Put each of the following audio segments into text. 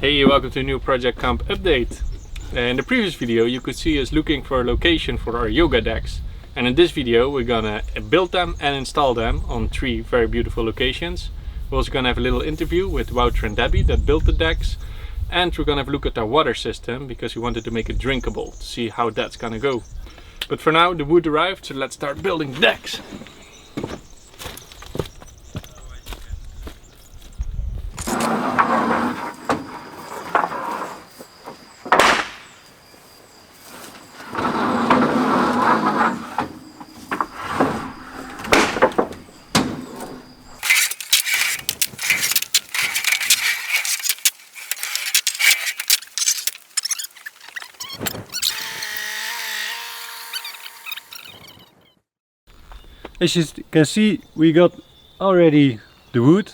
Hey, welcome to a new Project Kamp update. In the previous video you could see us looking for a location for our yoga decks. And in this video we're gonna build them and install them on 3 very beautiful locations. We're also gonna have a little interview with Wouter and Debbie that built the decks. And we're gonna have a look at our water system because we wanted to make it drinkable to see how that's gonna go. But for now the wood arrived, so let's start building the decks. As you can see, we got already the wood,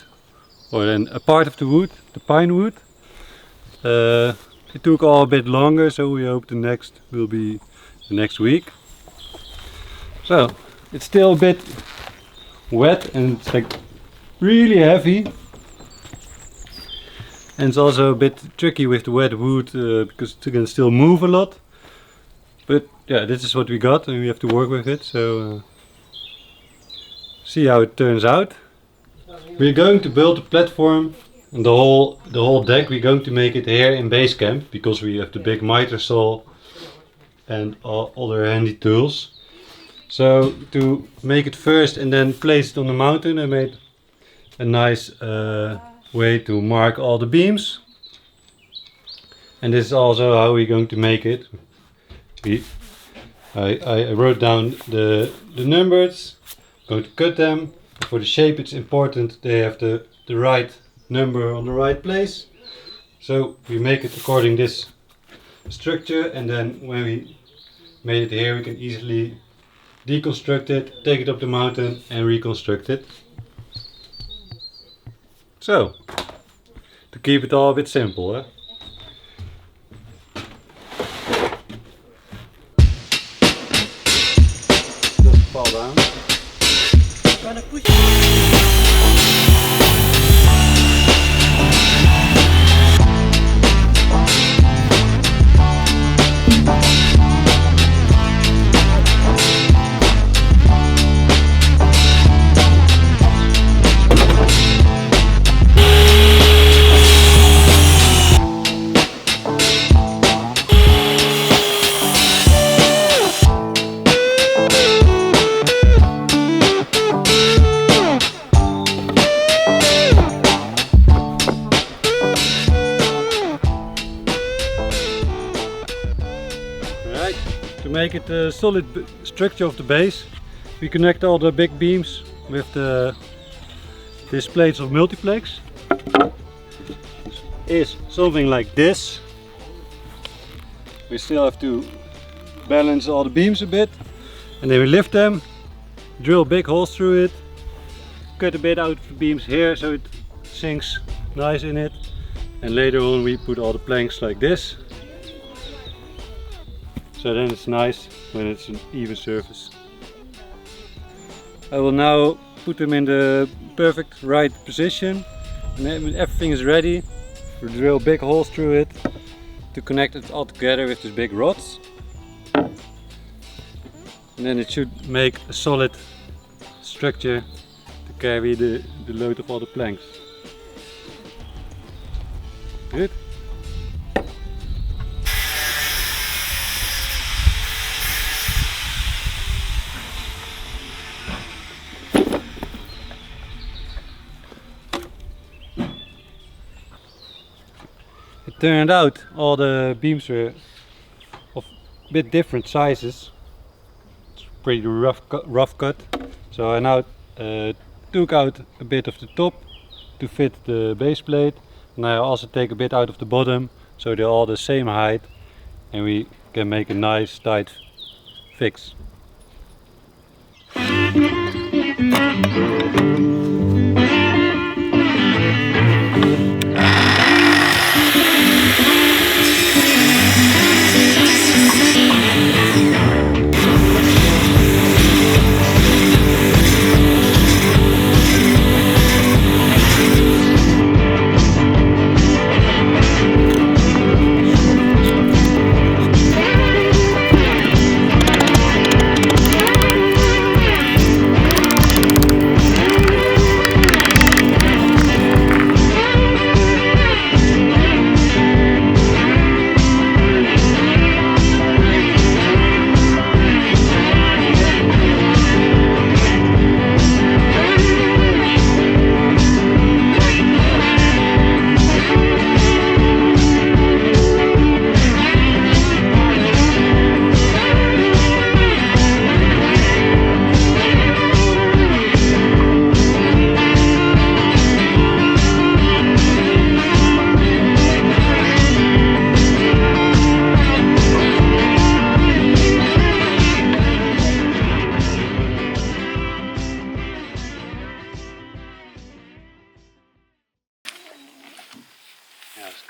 or then a part of the wood, the pine wood. It took all a bit longer, so we hope the next will be the next week. So it's still a bit wet and it's like really heavy. And it's also a bit tricky with the wet wood because it can still move a lot. But yeah, this is what we got and we have to work with it. So see how it turns out. We're going to build a platform and the whole deck. We're going to make it here in base camp because we have the big miter saw and all other handy tools. So to make it first and then place it on the mountain, I made a nice way to mark all the beams. And this is also how we're going to make it. I wrote down the numbers. Going to cut them. For the shape it's important they have the right number on the right place. So we make it according this structure, and then when we made it here we can easily deconstruct it, take it up the mountain and reconstruct it. So, to keep it all a bit simple, eh? Doesn't fall down. Gonna push. To make it a solid structure of the base, we connect all the big beams with these plates of multiplex. Is something like this. We still have to balance all the beams a bit, and then we lift them, drill big holes through it, cut a bit out of the beams here so it sinks nice in it, and later on we put all the planks like this. So then it's nice when it's an even surface. I will now put them in the perfect right position, and then when everything is ready, we'll drill big holes through it to connect it all together with these big rods. And then it should make a solid structure to carry the load of all the planks. Good. It turned out all the beams were of a bit different sizes. It's pretty rough cut. So I now took out a bit of the top to fit the base plate, and I also take a bit out of the bottom so they're all the same height and we can make a nice tight fix.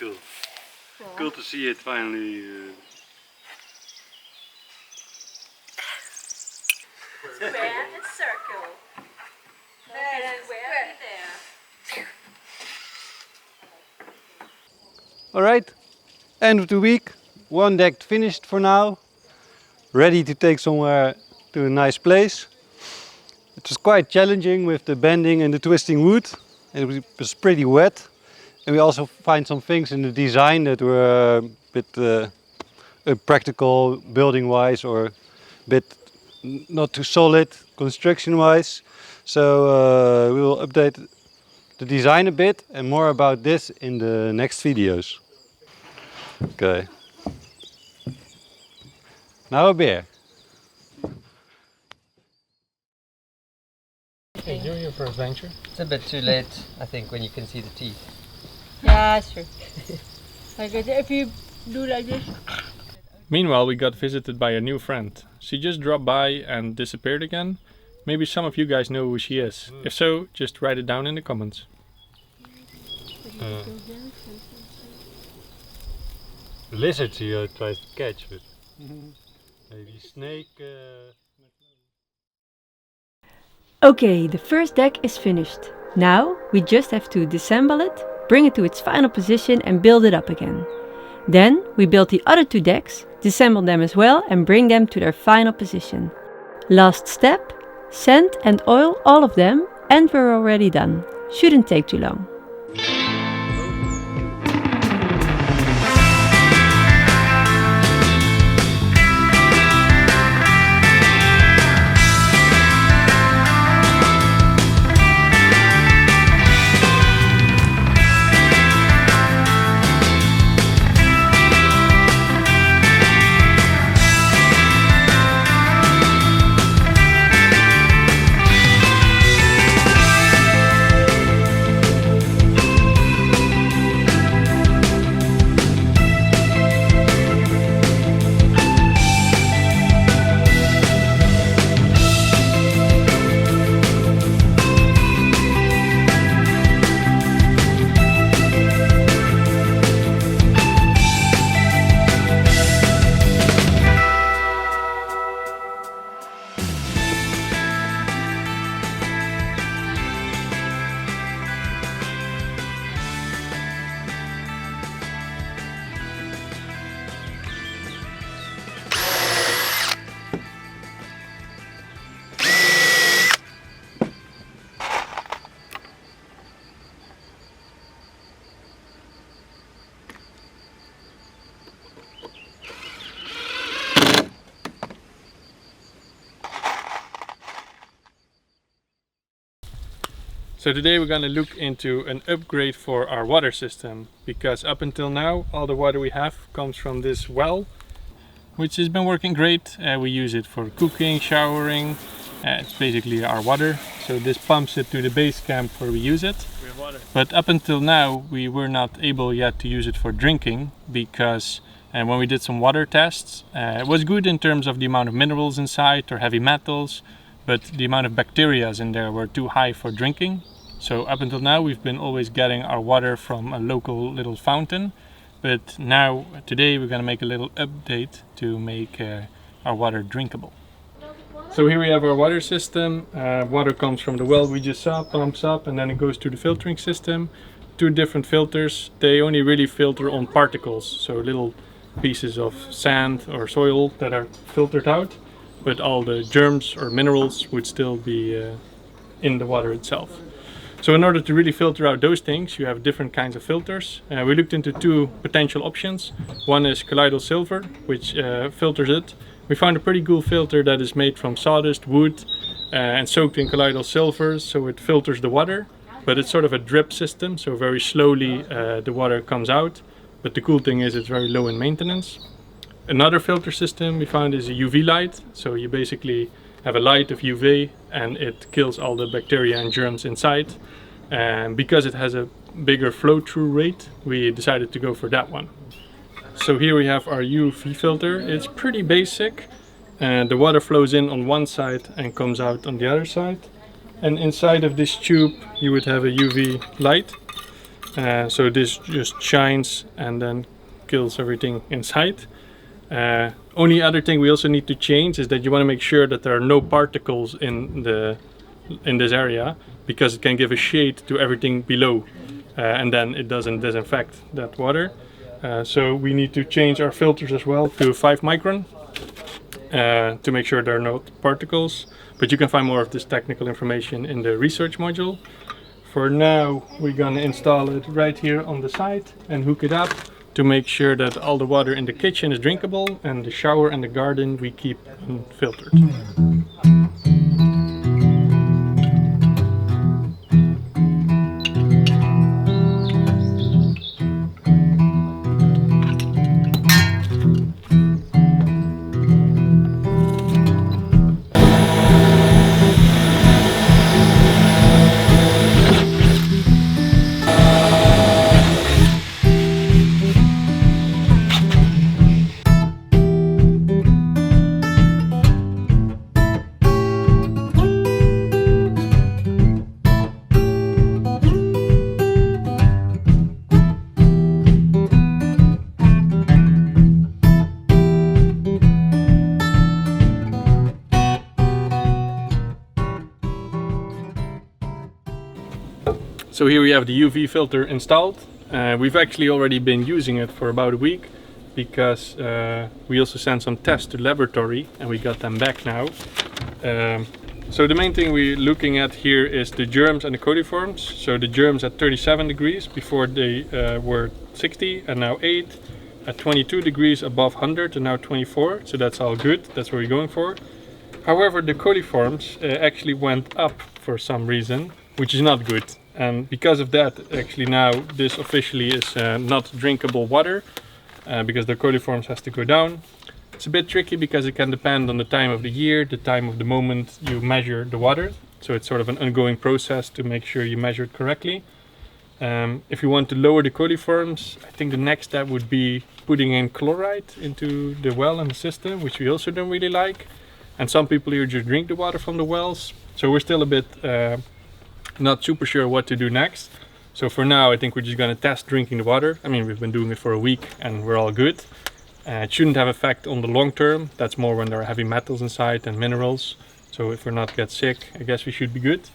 cool. Cool to see it finally. Square and circle. And square there. Alright, end of the week. One deck finished for now. Ready to take somewhere to a nice place. It was quite challenging with the bending and the twisting wood. It was pretty wet. And we also find some things in the design that were a bit impractical building wise, or a bit not too solid construction wise. So we will update the design a bit, and more about this in the next videos. Okay. Now a beer. Enjoy your first venture. It's a bit too late, I think, when you can see the teeth. Yeah, sure. Like if you do like this. Meanwhile, we got visited by a new friend. She just dropped by and disappeared again. Maybe some of you guys know who she is. If so, just write it down in the comments. Lizards he tries to catch, but maybe snake. Okay, the first deck is finished. Now we just have to disassemble it, bring it to its final position and build it up again. Then we build the other two decks, disassemble them as well and bring them to their final position. Last step, sand and oil all of them and we're already done. Shouldn't take too long. So today we're going to look into an upgrade for our water system, because up until now all the water we have comes from this well, which has been working great. We use it for cooking, showering, it's basically our water. So this pumps it to the base camp where we use it. But up until now we were not able yet to use it for drinking, because when we did some water tests, it was good in terms of the amount of minerals inside or heavy metals, but the amount of bacteria in there were too high for drinking. So up until now we've been always getting our water from a local little fountain, but now today we're going to make a little update to make our water drinkable. So here we have our water system. Water comes from the well we just saw, pumps up, and then it goes to the filtering system. Two different filters. They only really filter on particles, so little pieces of sand or soil that are filtered out, but all the germs or minerals would still be in the water itself. So in order to really filter out those things, you have different kinds of filters. We looked into two potential options. One is colloidal silver, which filters it. We found a pretty cool filter that is made from sawdust, wood, and soaked in colloidal silver, so it filters the water. But it's sort of a drip system, so very slowly the water comes out. But the cool thing is it's very low in maintenance. Another filter system we found is a UV light. So you basically have a light of UV and it kills all the bacteria and germs inside. And because it has a bigger flow through rate, we decided to go for that one. So here we have our UV filter. It's pretty basic. The water flows in on one side and comes out on the other side. And inside of this tube you would have a UV light. So this just shines and then kills everything inside. Only other thing we also need to change is that you want to make sure that there are no particles in this area, because it can give a shade to everything below, and then it doesn't disinfect that water. So we need to change our filters as well to 5 micron to make sure there are no particles. But you can find more of this technical information in the research module. For now, we're gonna install it right here on the side and hook it up to make sure that all the water in the kitchen is drinkable, and the shower and the garden we keep unfiltered. So here we have the UV filter installed. We've actually already been using it for about a week, because we also sent some tests to laboratory and we got them back now. So the main thing we're looking at here is the germs and the coliforms. So the germs at 37 degrees, before they were 60 and now 8. At 22 degrees above 100 and now 24, so that's all good, that's what we're going for. However, the coliforms actually went up for some reason, which is not good. And because of that, actually now this officially is not drinkable water, because the coliforms has to go down. It's a bit tricky because it can depend on the time of the year, the time of the moment you measure the water. So it's sort of an ongoing process to make sure you measure it correctly. If you want to lower the coliforms, I think the next step would be putting in chloride into the well and the system, which we also don't really like. And some people here just drink the water from the wells. So we're still a bit not super sure what to do next. So for now, I think we're just going to test drinking the water. I mean, we've been doing it for a week and we're all good. It shouldn't have effect on the long term. That's more when there are heavy metals inside and minerals. So if we're not get sick, I guess we should be good.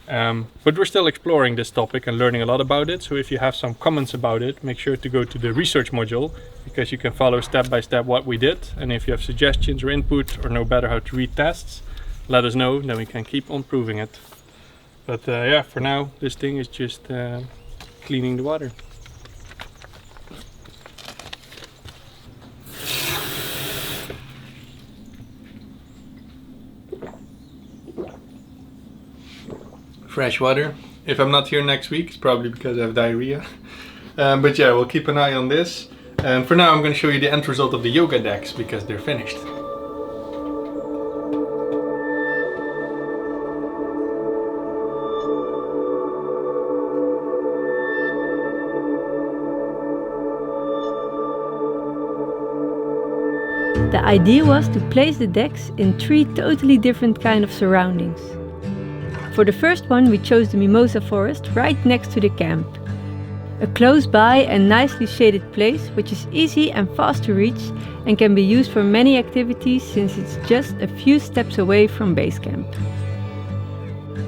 But we're still exploring this topic and learning a lot about it. So if you have some comments about it, make sure to go to the research module, because you can follow step by step what we did. And if you have suggestions or input or know better how to read tests, let us know, then we can keep on proving it. But yeah, for now, this thing is just cleaning the water. Fresh water. If I'm not here next week, it's probably because I have diarrhea. But yeah, we'll keep an eye on this. And for now, I'm going to show you the end result of the yoga decks, because they're finished. The idea was to place the decks in 3 totally different kind of surroundings. For the first one, we chose the mimosa forest right next to the camp. A close by and nicely shaded place, which is easy and fast to reach and can be used for many activities, since it's just a few steps away from base camp.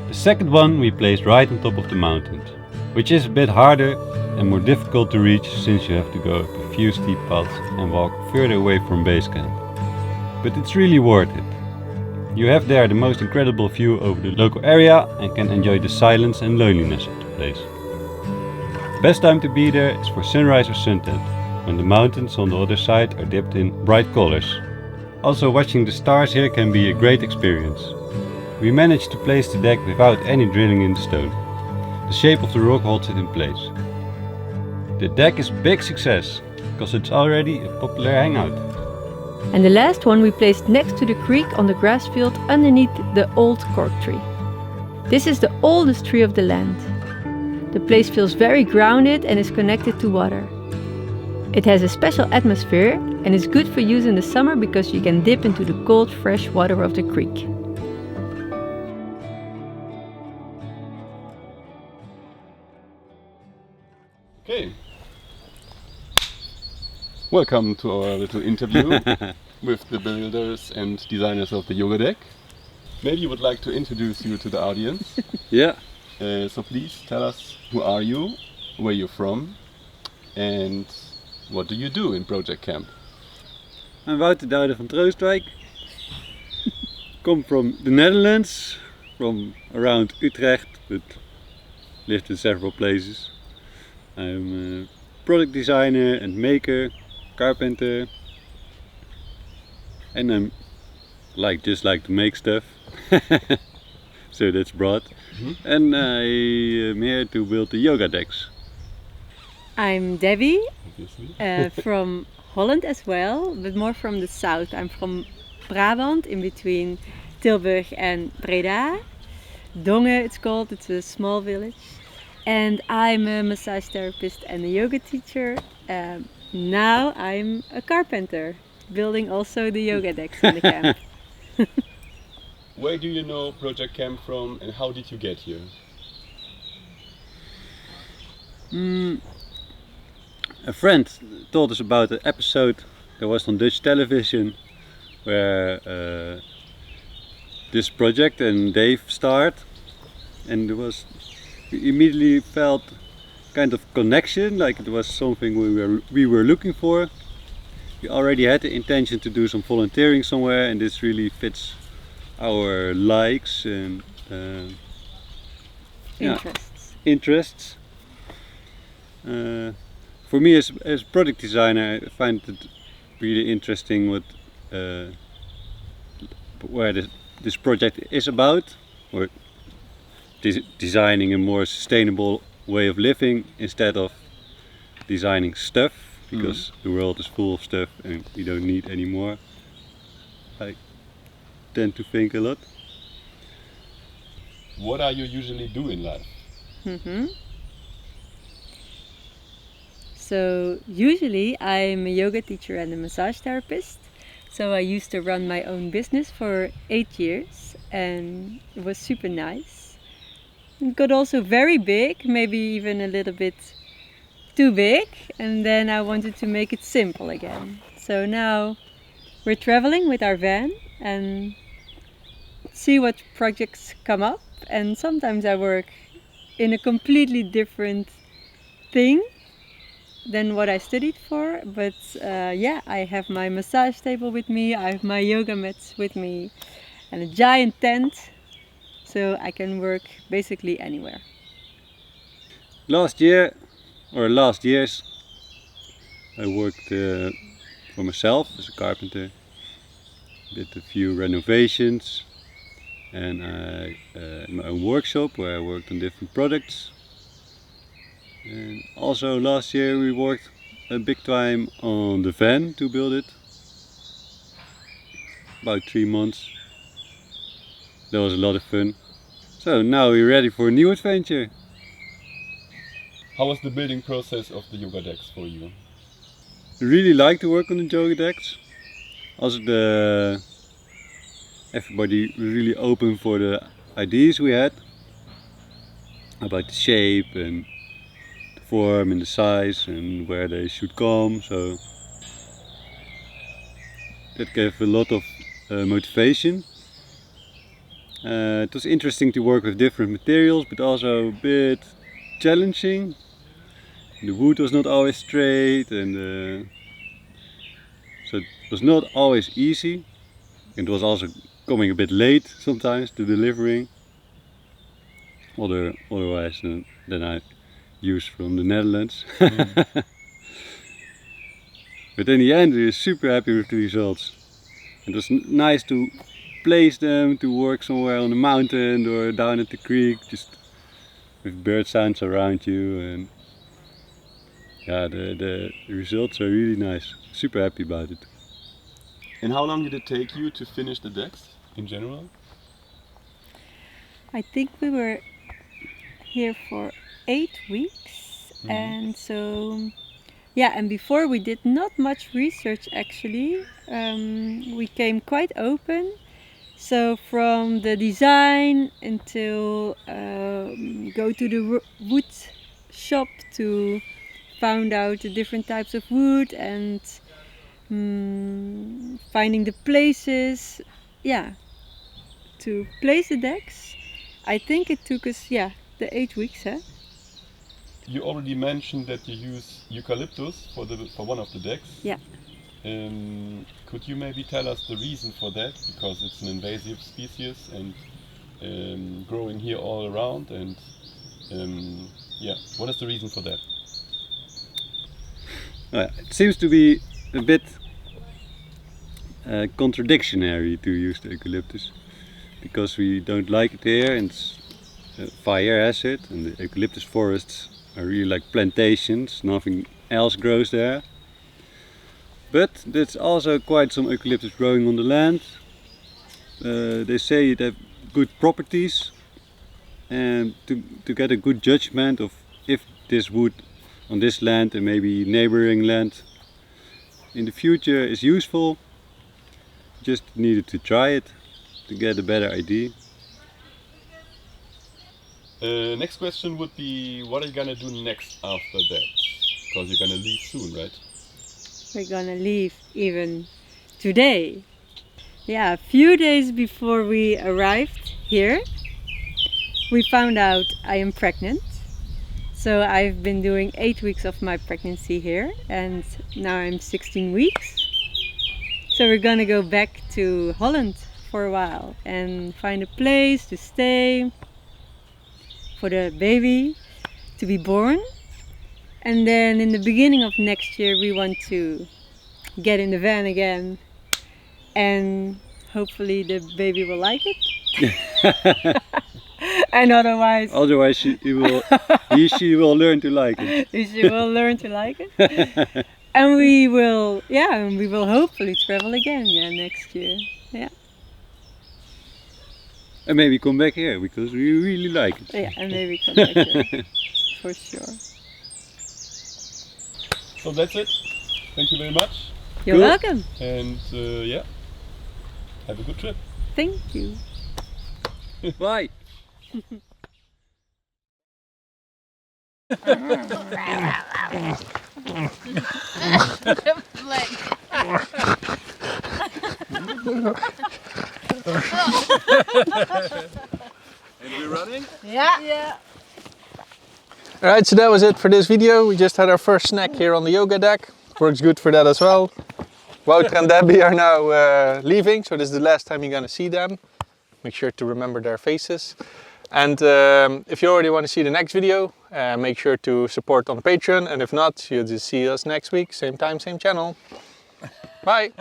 The second one we placed right on top of the mountain, which is a bit harder and more difficult to reach, since you have to go up a few steep paths and walk further away from base camp. But it's really worth it. You have there the most incredible view over the local area and can enjoy the silence and loneliness of the place. Best time to be there is for sunrise or sunset, when the mountains on the other side are dipped in bright colors. Also, watching the stars here can be a great experience. We managed to place the deck without any drilling in the stone. The shape of the rock holds it in place. The deck is a big success, because it's already a popular hangout. And the last one we placed next to the creek on the grass field underneath the old cork tree. This is the oldest tree of the land. The place feels very grounded and is connected to water. It has a special atmosphere and is good for use in the summer, because you can dip into the cold fresh water of the creek. Okay. Welcome to our little interview with the builders and designers of the yoga deck. Maybe you would like to introduce you to the audience. Yeah. So please tell us, who are you, where you're from, and what do you do in Project Kamp? I'm Wouter van Troostwijk. Come from the Netherlands, from around Utrecht, but lived in several places. I'm a product designer and maker, carpenter, and I'm just like to make stuff. So that's broad. And I am here to build the yoga decks. I'm Debbie, Obviously. from Holland as well, but more from the south. I'm from Brabant, in between Tilburg and Breda. Dongen it's called, it's a small village. And I'm a massage therapist and a yoga teacher. Now I'm a carpenter, building also the yoga decks in the camp. Where do you know Project Kamp from and how did you get here? A friend told us about an episode that was on Dutch television where this project and Dave started, and we immediately felt kind of connection, like it was something we were looking for. We already had the intention to do some volunteering somewhere, and this really fits our likes and interests. For me as product designer, I find it really interesting where this project is about, or designing a more sustainable way of living instead of designing stuff, because the world is full of stuff and we don't need any more. I tend to think a lot. What are you usually do in life? So usually I'm a yoga teacher and a massage therapist. So I used to run my own business for 8 years and it was super nice. It got also very big, maybe even a little bit too big, and then I wanted to make it simple again. So now we're traveling with our van and see what projects come up, and sometimes I work in a completely different thing than what I studied for, but yeah, I have my massage table with me, I have my yoga mats with me and a giant tent, so I can work basically anywhere. Last years I worked for myself as a carpenter, did a few renovations, and I had my own workshop where I worked on different products. And also last year we worked a big time on the van to build it, about 3 months. That was a lot of fun. So now we're ready for a new adventure. How was the building process of the yoga decks for you? I really like to work on the yoga decks. Also everybody was really open for the ideas we had about the shape and the form and the size and where they should come. So that gave a lot of motivation. It was interesting to work with different materials, but also a bit challenging. The wood was not always straight, and so it was not always easy. It was also coming a bit late sometimes to delivering. Otherwise than I used from the Netherlands. But in the end we were super happy with the results. It was nice to place them, to work somewhere on the mountain or down at the creek, just with bird sounds around you, and yeah, the results are really nice. Super happy about it. And how long did it take you to finish the decks in general? I think we were here for 8 weeks, and so yeah, and before we did not much research actually. We came quite open, so from the design until go to the wood shop to found out the different types of wood and finding the places, yeah, to place the decks. I think it took us, yeah, the 8 weeks, huh? You already mentioned that you use eucalyptus for one of the decks. Yeah. Could you maybe tell us the reason for that? Because it's an invasive species and growing here all around. And yeah, what is the reason for that? It seems to be a bit contradictory to use the eucalyptus, because we don't like it here and it's fire acid, and the eucalyptus forests are really like plantations, nothing else grows there. But there's also quite some eucalyptus growing on the land. They say it have good properties, and to get a good judgment of if this wood on this land and maybe neighboring land in the future is useful, just needed to try it to get a better idea. Next question would be, what are you gonna do next after that? Because you're gonna leave soon, right? We're gonna leave even today. Yeah, a few days before we arrived here, we found out I am pregnant. So I've been doing 8 weeks of my pregnancy here, and now I'm 16 weeks. So we're gonna go back to Holland for a while and find a place to stay for the baby to be born. And then in the beginning of next year we want to get in the van again, and hopefully the baby will like it. And otherwise she will learn to like it. she will learn to like it. And we will hopefully travel again, yeah, next year. Yeah. And maybe come back here because we really like it. Yeah, and maybe come back here. For sure. So that's it. Thank you very much. You're welcome. And yeah, have a good trip. Thank you. Bye. And we're running? Yeah. Yeah. Alright, so that was it for this video. We just had our first snack here on the yoga deck. Works good for that as well. Wouter and Debbie are now leaving, so this is the last time you're gonna see them. Make sure to remember their faces. And if you already want to see the next video, make sure to support on Patreon. And if not, you'll just see us next week. Same time, same channel. Bye!